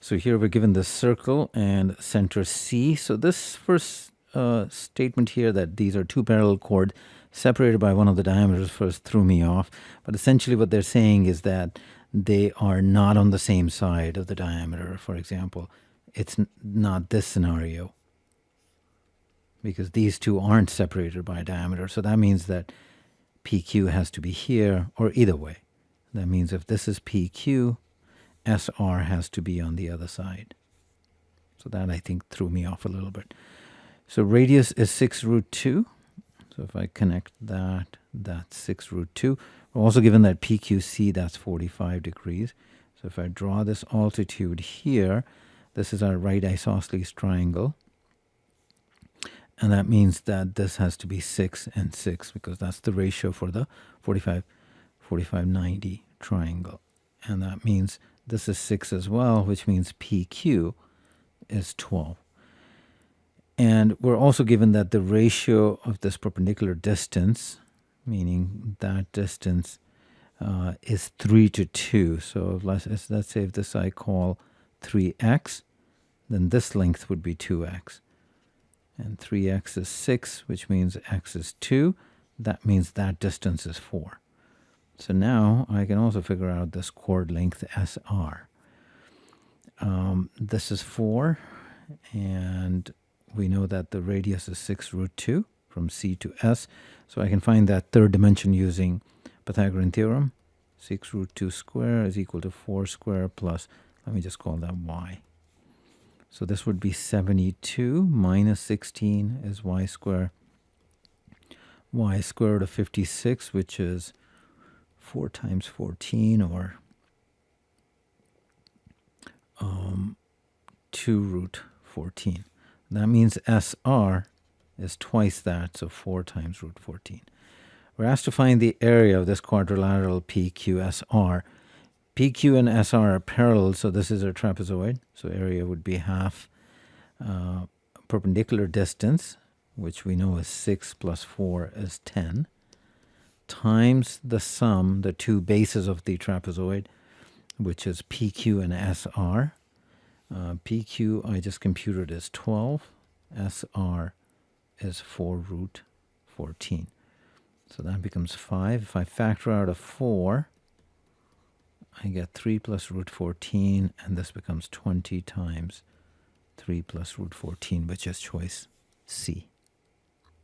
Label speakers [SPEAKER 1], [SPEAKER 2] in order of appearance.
[SPEAKER 1] So here we're given this circle and center C. So this first statement here that these are two parallel chords separated by one of the diameters first threw me off. But essentially what they're saying is that they are not on the same side of the diameter. For example, it's not this scenario because these two aren't separated by a diameter. So that means that PQ has to be here or either way. That means if this is PQ, SR has to be on the other side. So that I think threw me off a little bit. So radius is 6 root 2. So if I connect that, that's 6 root 2. We're also given that PQC, that's 45 degrees. So if I draw this altitude here, this is our right isosceles triangle. And that means that this has to be 6 and 6 because that's the ratio for the 45-90 triangle. And that means this is 6 as well, which means PQ is 12. And we're also given that the ratio of this perpendicular distance, meaning that distance, is 3 to 2. So let's say if this I call 3x, then this length would be 2x. And 3x is 6, which means x is 2. That means that distance is 4. So now I can also figure out this chord length SR. This is 4, and we know that the radius is 6 root 2 from C to S. So I can find that third dimension using Pythagorean theorem. 6 root 2 square is equal to 4 square plus, let me just call that y. So this would be 72 minus 16 is y square. Y square root of 56, which is 4 times 14, or 2 root 14. That means SR is twice that, so 4 times root 14. We're asked to find the area of this quadrilateral PQSR. PQ and SR are parallel, so this is a trapezoid. So area would be half perpendicular distance, which we know is 6 plus 4 is 10, times the sum, the two bases of the trapezoid, which is PQ and SR. PQ I just computed is 12. SR is 4 root 14. So that becomes 5. If I factor out a 4, I get 3 plus root 14, and this becomes 20 times 3 plus root 14, which is choice C.